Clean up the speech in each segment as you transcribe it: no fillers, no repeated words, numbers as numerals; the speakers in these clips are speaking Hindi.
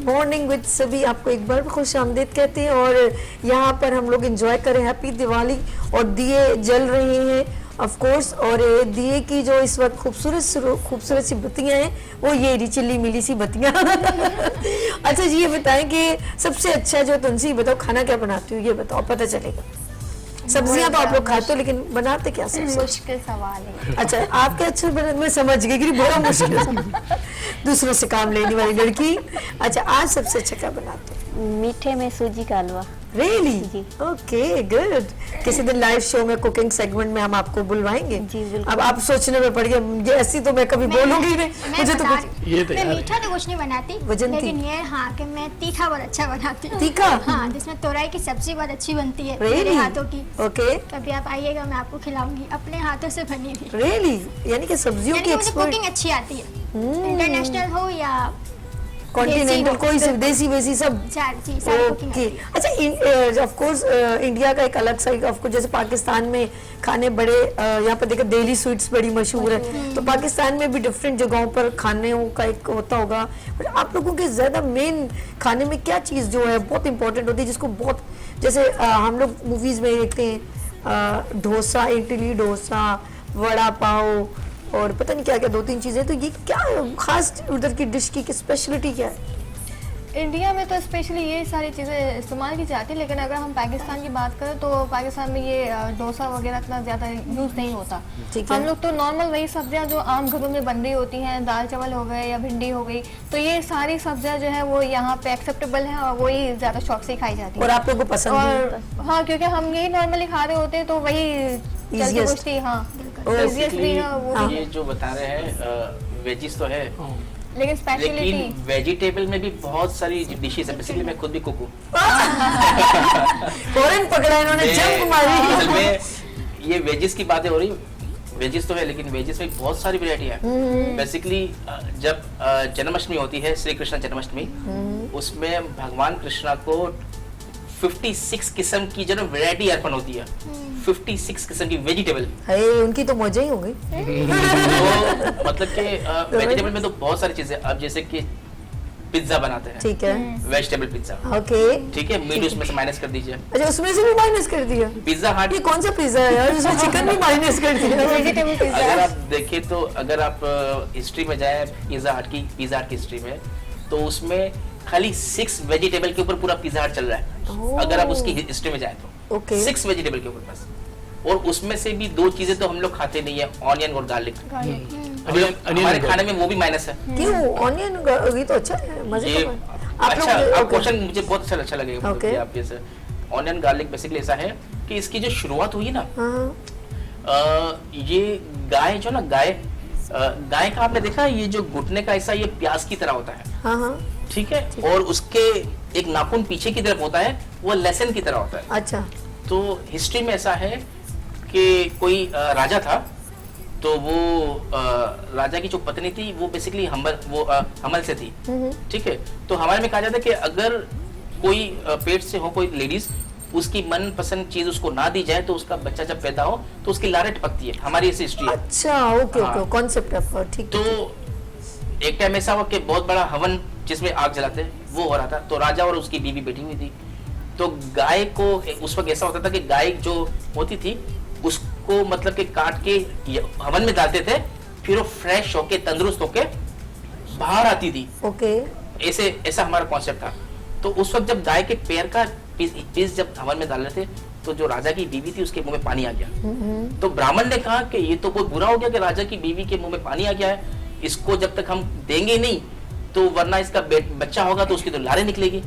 मॉर्निंग विद सभी आपको एक बार खुश आमदीद कहते हैं। और यहाँ पर हम लोग एंजॉय करें हैप्पी दिवाली और दिए जल रहे हैं ऑफ कोर्स। और दिए की जो इस वक्त खूबसूरत सी बत्तियां हैं वो ये चिल्ली मिली सी बत्तियां। अच्छा जी, ये बताएं कि सबसे अच्छा जो तुलसी बताओ खाना क्या बनाती हो, ये बताओ पता चलेगा। सब्जियां तो आप लोग खाते हो लेकिन बनाते क्या सबसे? मुश्किल सवाल है। अच्छा आपके अच्छे मैं समझ गई कि बड़ा मुश्किल है। दूसरों से काम लेने वाली लड़की। अच्छा आज सबसे अच्छा क्या बनाते हो? मीठे में सूजी का हलवा। रियली? जी। Okay good. किसी दिन लाइव शो में कुकिंग सेगमेंट में हम आपको बुलवाएंगे। जी बिल्कुल। अब आप सोचने में पड़ गए, ये ऐसी तो मैं कभी बोलूंगी नहीं, मुझे तो कुछ ये तो मैं यार मीठा तो कुछ नहीं बनाती, वजन थी। लेकिन ये हाँ कि मैं तीखा बहुत अच्छा बनाती हूँ। तीखा? हाँ, जिसमें तोरई की सब्जी बहुत अच्छी बनती है Really? मेरे हाथों की। ओके कभी आप आइएगा, मैं आपको खिलाऊंगी अपने हाथों से बनी हुई। रियली, यानी कि सब्जियों यानी की कि मुझे एक्सपर्ट, कुकिंग अच्छी आती है, इंटरनेशनल हो या कॉन्टिनेंटल, कोई से देसी वैसी सब। जी सारी कुकिंग ओके। आती है। अच्छा ऑफ कोर्स इंडिया का एक अलग साइड, ऑफ कोर्स जैसे पाकिस्तान में खाने बड़े यहाँ पर देखो दिल्ली स्वीट्स बड़ी मशहूर है, तो पाकिस्तान में भी डिफरेंट जगहों पर खाने का एक होता होगा। पर आप लोगों के ज्यादा मेन खाने में क्या चीज़ जो है बहुत इंपॉर्टेंट होती है, जिसको बहुत जैसे हम लोग मूवीज में देखते हैं डोसा, इडली डोसा, वड़ा पाव और पता नहीं क्या क्या 2-3 चीजें, तो ये क्या खास उधर की डिश की स्पेशलिटी क्या है? इंडिया में तो स्पेशली ये सारी चीज़ें इस्तेमाल की जाती है, लेकिन अगर हम पाकिस्तान की बात करें तो पाकिस्तान में ये डोसा वगैरह इतना ज़्यादा यूज़ नहीं होता। ठीक है। हम लोग तो नॉर्मल वही सब्जियां जो आम घरों में बन रही होती हैं, दाल चावल हो गए या भिंडी हो गई, तो ये सारी सब्जियां जो है वो यहाँ पे एक्सेप्टेबल हैं और वही ज़्यादा शौक से खाई जाती और है। आप लोगों को पसंद है? और हाँ, क्योंकि हम यही नॉर्मली खा रहे होते हैं तो वही जल्दी Easiest। कुश्ती, हाँ Basically, भी है वो भी। ये जो बता रहे हैं वेजिस तो है, लेकिन स्पेशलिटी लेकिन वेजिटेबल में भी बहुत सारी डिशेस है। बेसिकली मैं खुद भी कुक हूँ। फौरन पकड़ा इन्होंने, जंप मारी। असल में ये वेजिस की बातें हो रही, वेजिस तो है लेकिन वेजिस में बहुत सारी वैरायटी है। बेसिकली जब जन्माष्टमी होती है, श्री कृष्ण जन्माष्टमी, उसमें भगवान कृष्णा को 56 किस्म की जो वैरायटी अर्पण होती है, 56 किस्म की वेजिटेबल। उनकी तो मौज ही हो गई। तो मतलब कि वेजिटेबल में तो बहुत सारी चीजें, अब जैसे कि पिज्जा बनाते हैं, ठीक है। वेजिटेबल पिज्जा, ओके ठीक है, मीट उसमें से माइनस कर दीजिए। अच्छा उसमें से भी माइनस कर दिया? पिज्जा हट, ये कौन सा पिज्जा है यार, उसमें चिकन भी माइनस कर दिया? Vegetable pizza. अगर आप देखें तो अगर आप हिस्ट्री में जाए पिज्जा हट की हिस्ट्री में, तो उसमें खाली 6 वेजिटेबल के ऊपर पूरा पिज्जा हट चल रहा है। अगर आप उसकी हिस्ट्री में जाए तो ओके। 6 वेजिटेबल के ऊपर बस। और उसमें से भी 2 चीजें तो हम लोग खाते नहीं है, ऑनियन और गार्लिक। हमारे खाने में वो भी माइनस है। क्यों? ऑनियन ये तो अच्छा है, मजे ये का। आप अच्छा, लोग आप क्वेश्चन मुझे बहुत अच्छा लगेगा। Okay. आप जैसे ऑनियन गार्लिक बेसिकली ऐसा है कि इसकी जो शुरुआत हुई ना, हाँ। ये गाय जो ना गाय का आपने देखा, ये जो घुटने का ऐसा ये प्याज की तरह होता है, हाँ हाँ ठीक है, और उसके एक नाखून पीछे की तरफ होता है, वो लहसुन की तरह होता है। अच्छा। तो हिस्ट्री में ऐसा है कि कोई राजा था, तो वो राजा की जो पत्नी थी वो बेसिकली हमल से थी, ठीक है। तो हमारे में कहा जाता है कि अगर कोई पेट से हो कोई लेडीज, उसकी मनपसंद चीज उसको ना दी जाए तो उसका बच्चा जब पैदा हो तो उसकी लारें टपकती है। हमारी ऐसी हिस्ट्री है। अच्छा ओके हाँ। ओके, कॉन्सेप्ट है, ठीक। तो एक टाइम ऐसा हुआ कि बहुत बड़ा हवन जिसमें आग जलाते हैं वो हो रहा था, तो राजा और उसकी बीवी बैठी हुई थी। तो गाय को उस वक्त ऐसा होता था कि गाय जो होती थी उसको मतलब कि काट के हवन में डालते थे, फिर वो फ्रेश होके तंदुरुस्त होके बाहर आती थी। ओके। ऐसा हमारा कॉन्सेप्ट था। तो उस वक्त जब गाय के पैर का पीस जब हवन में डाल रहे थे, तो जो राजा की बीवी थी उसके मुंह में पानी आ गया। तो ब्राह्मण ने कहा कि ये तो बहुत बुरा हो गया कि राजा की बीवी के मुंह में पानी आ गया है, इसको जब तक हम देंगे नहीं तो वरना इसका बच्चा होगा तो उसकी तो लारें निकलेगी।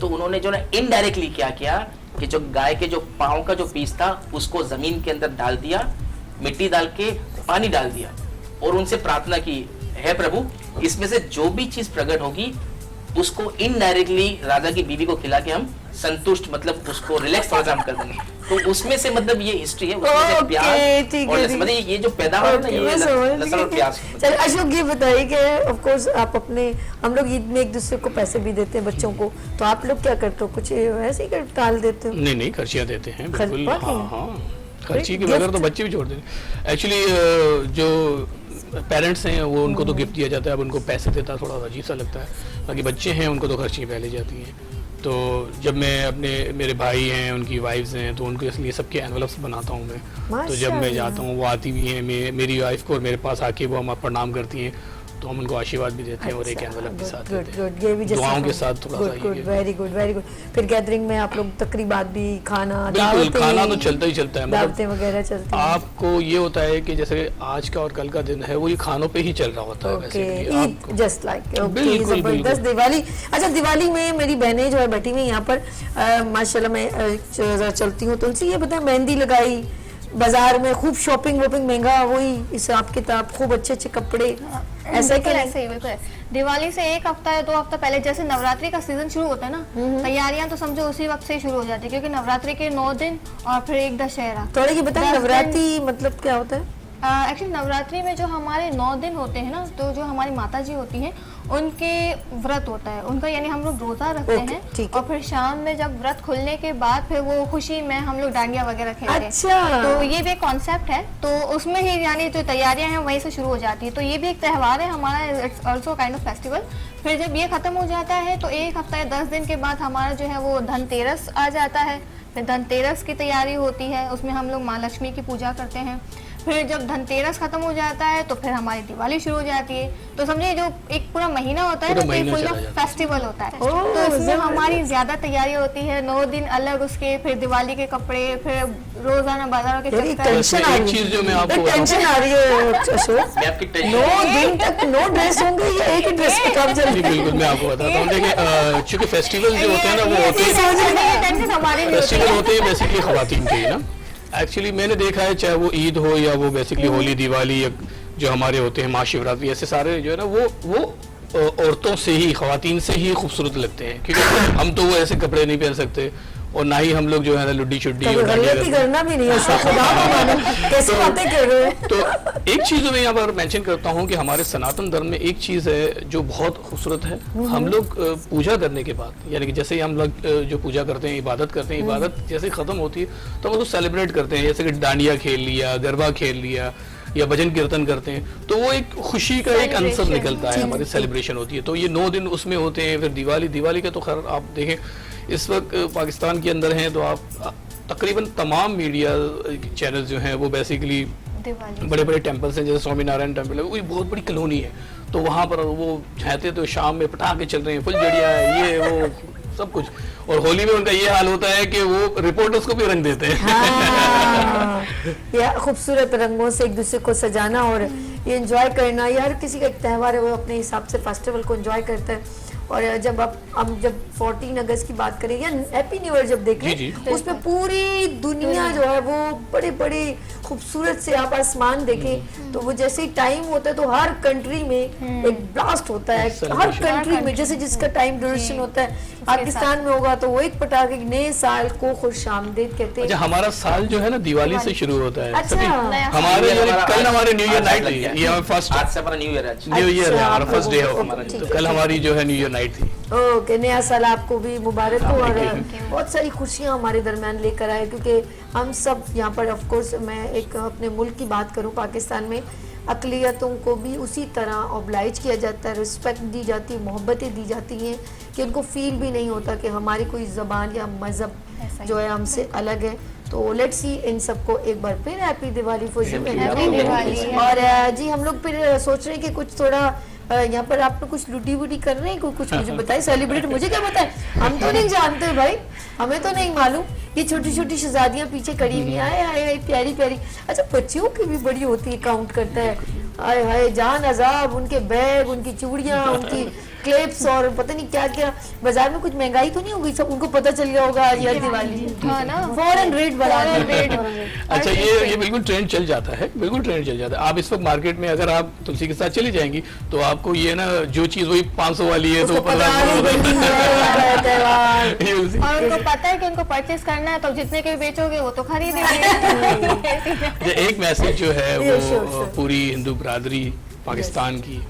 तो उन्होंने जो ना इनडायरेक्टली क्या किया कि जो गाय के जो पाँव का जो पीस था उसको जमीन के अंदर डाल दिया, मिट्टी डाल के पानी डाल दिया, और उनसे प्रार्थना की, हे प्रभु, इसमें से जो भी चीज प्रकट होगी उसको इनडायरेक्टली राजा की बीवी को खिला के हम संतुष्ट, मतलब उसको रिलैक्स थोड़ा सा हम कर देंगे। तो उसमें से मतलब ये हिस्ट्री है, उसमें से प्याज और लहसुन, मतलब ये जो पैदावार है ना, ये लहसुन और प्याज। चल अशोक ये बताइए कि ऑफ कोर्स आप अपने, हम लोग ईद में एक दूसरे को पैसे भी देते हैं बच्चों को, तो आप लोग क्या करते हो, कुछ ऐसे ही टाल देते हो? नहीं, खर्चियाँ देते हैं बिल्कुल। हाँ, खर्ची के गिफ्ट? बगैर तो बच्चे भी छोड़ देंगे। एक्चुअली जो पेरेंट्स हैं वो उनको तो गिफ्ट दिया जाता है, अब उनको पैसे देता थोड़ा अजीब सा लगता है। बाकी बच्चे हैं उनको तो खर्ची पहले जाती हैं। तो जब मैं अपने मेरे भाई हैं उनकी वाइफ्स हैं तो उनको इसलिए सबके एनवलप्स बनाता हूँ मैं। तो जब मैं जाता हूँ वो आती भी हैं, मेरी वाइफ को और मेरे पास आके वो हम प्रणाम करती हैं, तो हम उनको आशीर्वाद भी देते हैं और एक एनवलप के साथ देते हैं, ये भी जैसे दुआओं के साथ थोड़ा सा ये। Very good very good. फिर गैदरिंग में आप लोग तकरीबात भी, खाना, बिल्कुल दावतें, खाना तो चलता ही चलता है। दावतें वगैरह चलती हैं। आपको ये होता है कि जैसे आज का और कल का दिन है वो ये खानों पे ही चल रहा होता है basically। आपको जस्ट लाइक बिल्कुल, जबरदस्त दिवाली। अच्छा, दिवाली में मेरी बहनें जो है बैठी हुई यहाँ पर, माशाल्लाह मैं जरा चलती हूँ। तुलसी, ये बताए मेहंदी लगाई, बाजार में खूब शॉपिंग वॉपिंग, महंगा वही हिसाब किताब, खूब अच्छे अच्छे कपड़े, ऐसा बिल्कुल क्या? ऐसे ही बिल्कुल। दिवाली से 1 हफ्ता या 2 हफ्ता पहले जैसे नवरात्रि का सीजन शुरू होता है ना, तैयारियां तो समझो उसी वक्त से ही शुरू हो जाती है, क्योंकि नवरात्रि के 9 दिन और फिर एक दशहरा। थोड़ा ये बताए 10 दिन। नवरात्रि मतलब क्या होता है? एक्चुअली नवरात्रि में जो हमारे 9 दिन होते हैं ना, तो जो हमारी माता जी होती हैं उनके व्रत होता है उनका, यानी हम लोग रोजा रखते ओके, ठीक हैं है। और फिर शाम में जब व्रत खुलने के बाद फिर वो खुशी में हम लोग डांडिया वगैरह खेलते हैं। अच्छा। तो ये भी एक कॉन्सेप्ट है, तो उसमें ही यानी जो तैयारियां हैं वहीं से शुरू हो जाती है। तो ये भी एक त्यौहार है हमारा, it's also kind of festival. फिर जब ये खत्म हो जाता है तो 1 हफ्ता या 10 दिन के बाद हमारा जो है वो धनतेरस आ जाता है। फिर धनतेरस की तैयारी होती है, उसमें हम लोग माँ लक्ष्मी की पूजा करते हैं। फिर जब धनतेरस खत्म हो जाता है तो फिर हमारी दिवाली शुरू हो जाती है। तो समझिए जो एक पूरा महीना होता है ना, पूरा तो महीना फुल चला ऑफ जाता है। फेस्टिवल होता है। ओह, तो इसमें जबरदस्त। हमारी ज्यादा तैयारी होती है, 9 दिन अलग उसके, फिर दिवाली के कपड़े, फिर रोजाना बाजारों के यार, ये चक्कर। टेंशन आ एक रही चीज जो मैं आपको है, टेंशन आ रही है अशोक। मैं आपकी टेंशन 9 दिन तक 9 ड्रेस होंगे या एक ही ड्रेस पे काम जी चलेगा? बिल्कुल मैं आपको बताता हूँ। देखिए चूंकि फेस्टिवल जो होते हैं ना वो होते हैं, टेंशन हमारी भी होती फेस्टिवल है। होते हैं बेसिकली खवातीन के ही ना। एक्चुअली मैंने देखा है चाहे वो ईद हो या वो बेसिकली होली, दिवाली, या जो हमारे होते हैं महाशिवरात्रि, ऐसे सारे जो है ना वो औरतों से ही, खवातीन से ही खूबसूरत लगते हैं, क्योंकि हम तो वो ऐसे कपड़े नहीं पहन सकते और ना ही हम लोग जो है ना लुड्डी शुड्डी कभी और डांडिया गलती करते हैं। करना भी नहीं है अशोक, खुदा को मालूम कैसी बातें कर रहे हो। तो एक चीज मैं यहाँ पर मेंशन करता हूँ कि हमारे सनातन धर्म में एक चीज है जो बहुत खूबसूरत है। हम लोग पूजा करने के बाद, यानी कि जैसे ही हम लोग जो पूजा करते हैं, इबादत करते हैं, इबादत जैसे ही खत्म होती है तो हम उसको सेलिब्रेट करते हैं, जैसे कि डांडिया खेल लिया, गरबा खेल लिया या भजन कीर्तन करते हैं, तो वो एक खुशी का एक अंसर Celebration। निकलता है, हमारी सेलिब्रेशन होती है। तो ये 9 दिन उसमें होते हैं। फिर दिवाली का तो खैर आप देखें इस वक्त पाकिस्तान के अंदर हैं तो आप तकरीबन तमाम मीडिया चैनल जो हैं वो बेसिकली दिवाली बड़े बड़े टेम्पल्स हैं, जैसे स्वामीनारायण टेम्पल है, वो बहुत बड़ी कॉलोनी है, तो वहाँ पर वो चाहते तो शाम में पटाखे चल रहे हैं, फुलझड़िया है, ये वो सब कुछ। और होली में उनका ये हाल होता है कि वो रिपोर्टर्स को भी रंग देते हैं। हाँ, या खूबसूरत रंगों से एक दूसरे को सजाना और ये एंजॉय करना, यार किसी का एक त्यौहार है वो अपने हिसाब से फेस्टिवल को एंजॉय करता है। और जब हम जब 14 अगस्त की बात करें या हैप्पी न्यू ईयर जब देखें, जी, उसमें पूरी दुनिया जो है वो बड़े बड़े खूबसूरत से आप आसमान देखें तो वो जैसे ही टाइम होता है तो हर कंट्री में एक ब्लास्ट होता है, हर Celebration। कंट्री में जैसे जिसका टाइम ड्यूरेशन होता है। पाकिस्तान में होगा तो वो एक पटाखे नए साल को खुश आमदीद कहते अच्छा, हैं। हमारा साल जो है ना दिवाली से शुरू होता है। अच्छा। सभी नया साल। हमारे कल हमारे न्यू ईयर आज नाइट लग थी, गया। ये हमारा फर्स्ट आज से हमारा न्यू ईयर है आज। न्यू ईयर है, अच्छा, हमारा आप फर्स्ट डे है लोगों को- हमारा। ठीक तो है, कल हमारी जो है न्यू ईयर नाइट थी। ओके, नया साल आपको भी मुबारक हो और बहुत सारी खुशियां हमारे दरमियान लेकर आए, क्योंकि हम सब यहाँ पर ऑफ कोर्स मैं एक अपने मुल्क की बात करूँ, पाकिस्तान में अक़लियतों को भी उसी तरह ऑब्लाइज किया जाता है, रिस्पेक्ट दी जाती है, मोहब्बतें दी जाती हैं कि उनको फील भी नहीं होता कि हमारी कोई ज़बान या मज़हब जो है हमसे अलग है। तो लेट्स सी इन सबको एक बार फिर happy Diwali for you. Happy Diwali. और जी हम लोग फिर सोच रहे हैं कि कुछ थोड़ा यहाँ पर आप लोग कुछ लुटी वुटी कर रहे हैं, कुछ मुझे बताइए, सेलिब्रेट मुझे क्या पता है, हम तो नहीं जानते भाई, हमें तो नहीं मालूम। ये छोटी छोटी शहजादियाँ पीछे खड़ी हुई हैं, हाय हाय प्यारी प्यारी। अच्छा, बच्चियों की भी बड़ी होती है, काउंट करता है, हाय हाय जान अजाब, उनके बैग, उनकी चूड़ियाँ, उनकी क्लिप्स और पता नहीं क्या क्या। बाजार में कुछ महंगाई तो नहीं होगी, सब उनको पता चल गया होगा आज यार दिवाली, हाँ ना, फॉरेन रेट बढ़ा रेट। अच्छा, ये बिल्कुल ट्रेंड चल जाता है, बिल्कुल ट्रेंड चल जाता है। आप इस वक्त मार्केट में अगर आप तुलसी के साथ चली जाएंगी तो आपको ये ना जो चीज वही 500 वाली है तो उसको पता नहीं 1500 बंदी है, त्योहार। ये उसी- और उनको पता है कि उनको परचेस करना है, तो जितने के भी बेचोगे वो तो खरीदेंगे। अच्छा, एक मैसेज जो है ये वो sure। पूरी हिंदू बरादरी पाकिस्तान की,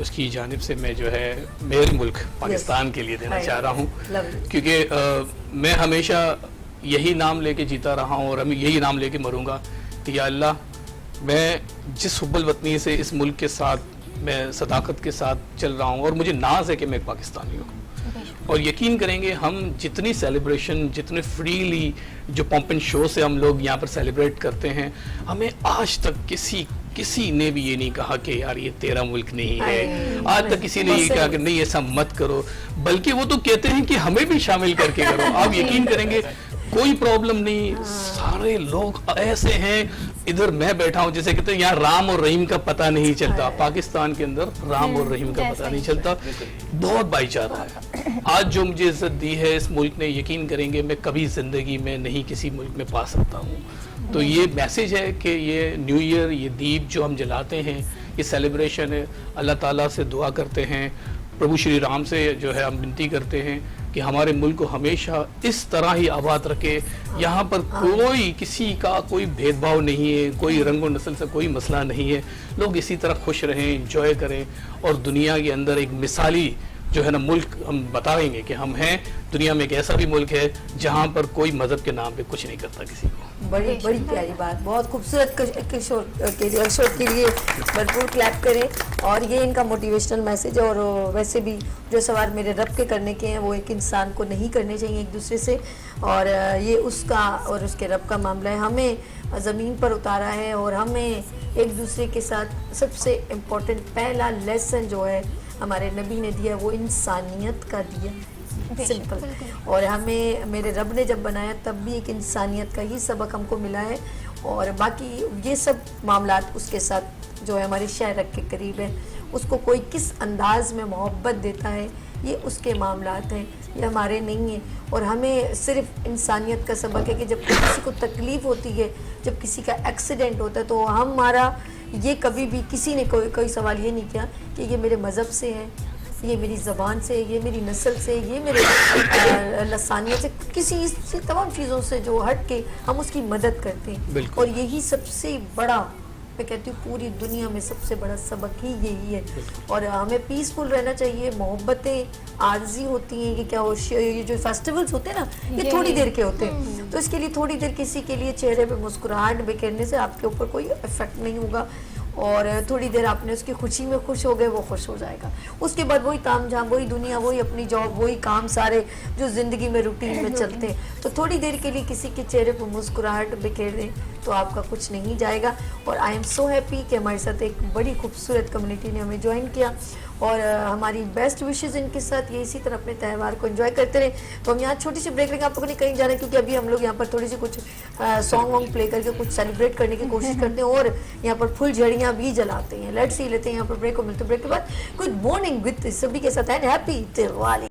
उसकी जानिब से मैं जो है मेरे मुल्क पाकिस्तान के लिए देना Right। चाह रहा हूँ, Lovely। क्योंकि मैं हमेशा यही नाम लेके जीता रहा हूँ और हम यही नाम लेके मरूंगा कि या अल्लाह मैं जिस हुब्बुल वतनी से इस मुल्क के साथ मैं सदाकत के साथ चल रहा हूँ और मुझे नाज है कि मैं एक पाकिस्तानी हूँ, और यकीन करेंगे हम जितनी सेलिब्रेशन, जितने फ्रीली जो पंप एंड शो से हम लोग यहाँ पर सेलिब्रेट करते हैं, हमें आज तक किसी ने भी ये नहीं कहा कि यार ये तेरा मुल्क नहीं है। आज तक किसी ने ये कहा कि नहीं ऐसा मत करो, बल्कि वो तो कहते हैं कि हमें भी शामिल करके करो। आप यकीन करेंगे कोई प्रॉब्लम नहीं, सारे लोग ऐसे हैं। इधर मैं बैठा हूँ, जैसे कहते हैं यहाँ राम और रहीम का पता नहीं चलता, पाकिस्तान के अंदर राम और रहीम का पता नहीं चलता। बहुत भाईचारा है। आज जो मुझे इज्जत दी है इस मुल्क ने, यकीन करेंगे मैं कभी जिंदगी में नहीं किसी मुल्क में पा सकता हूँ। तो ये मैसेज है कि ये न्यू ईयर, ये दीप जो हम जलाते हैं, ये सेलिब्रेशन है। अल्लाह ताला से दुआ करते हैं, प्रभु श्री राम से जो है हम विनती करते हैं कि हमारे मुल्क को हमेशा इस तरह ही आबाद रखे। यहाँ पर कोई किसी का कोई भेदभाव नहीं है, कोई रंग और नस्ल से कोई मसला नहीं है। लोग इसी तरह खुश रहें, इंजॉय करें, और दुनिया के अंदर एक मिसाली जो है ना मुल्क हम बताएंगे कि हम हैं। दुनिया में एक ऐसा भी मुल्क है जहाँ पर कोई मजहब के नाम पे कुछ नहीं करता किसी को। बड़ी बड़ी प्यारी बात, बहुत खूबसूरत। किशोर के लिए भरपूर क्लैप करें। और ये इनका मोटिवेशनल मैसेज है। और वैसे भी जो सवाल मेरे रब के करने के हैं वो एक इंसान को नहीं करने चाहिए एक दूसरे से, और ये उसका और उसके रब का मामला है। हमें ज़मीन पर उतारा है और हमें एक दूसरे के साथ सबसे इम्पोर्टेंट पहला लेसन जो है हमारे नबी ने दिया, वो इंसानियत का दिया, सिंपल। और हमें मेरे रब ने जब बनाया तब भी एक इंसानियत का ही सबक हमको मिला है। और बाकी ये सब मामलात उसके साथ जो है हमारे शायरक के करीब है, उसको कोई किस अंदाज में मोहब्बत देता है, ये उसके मामलात हैं, ये हमारे नहीं हैं। और हमें सिर्फ इंसानियत का सबक है कि जब किसी को तकलीफ़ होती है, जब किसी का एक्सीडेंट होता है, तो हमारा ये कभी भी किसी ने कोई सवाल ये नहीं किया कि ये मेरे मज़हब से है, ये मेरी ज़बान से, ये मेरी नस्ल से, ये मेरे लसानियत से, किसी तमाम चीज़ों से जो हट के हम उसकी मदद करते हैं। और यही सबसे बड़ा, मैं कहती हूँ पूरी दुनिया में सबसे बड़ा सबक ही यही है। और हमें पीसफुल रहना चाहिए। मोहब्बतें आर्जी होती हैं, ये क्या हो, ये जो फेस्टिवल्स होते हैं ना, ये थोड़ी देर के होते हैं। तो इसके लिए थोड़ी देर किसी के लिए चेहरे पे मुस्कुराहट बिखेरने से आपके ऊपर कोई इफेक्ट नहीं होगा। और थोड़ी देर आपने उसकी खुशी में खुश हो गए, वो खुश हो जाएगा। उसके बाद वही ताम झाम, वही दुनिया, वही अपनी जॉब, वही काम सारे जो ज़िंदगी में रूटीन में चलते हैं। तो थोड़ी देर के लिए किसी के चेहरे पर मुस्कुराहट बिखेर दें तो आपका कुछ नहीं जाएगा। और आई एम सो हैप्पी कि हमारे साथ एक बड़ी खूबसूरत कम्युनिटी ने हमें ज्वाइन किया, और हमारी बेस्ट विशेज़ इनके साथ ये इसी तरह अपने त्यौहार को एंजॉय करते रहे। तो हम यहाँ छोटी सी ब्रेक लेंगे, आप लोगों ने कहीं जाना, क्योंकि अभी हम लोग यहाँ पर थोड़ी सी कुछ सॉन्ग वॉन्ग प्ले करके कुछ सेलिब्रेट करने की कोशिश करते हैं, और यहाँ पर फुल झड़ियाँ भी जलाते हैं। लेट्स सी लेते हैं यहाँ पर ब्रेक को, मिलते ब्रेक के बाद। गुड मॉर्निंग विद सभी के साथ, एंड हैप्पी दिवाली।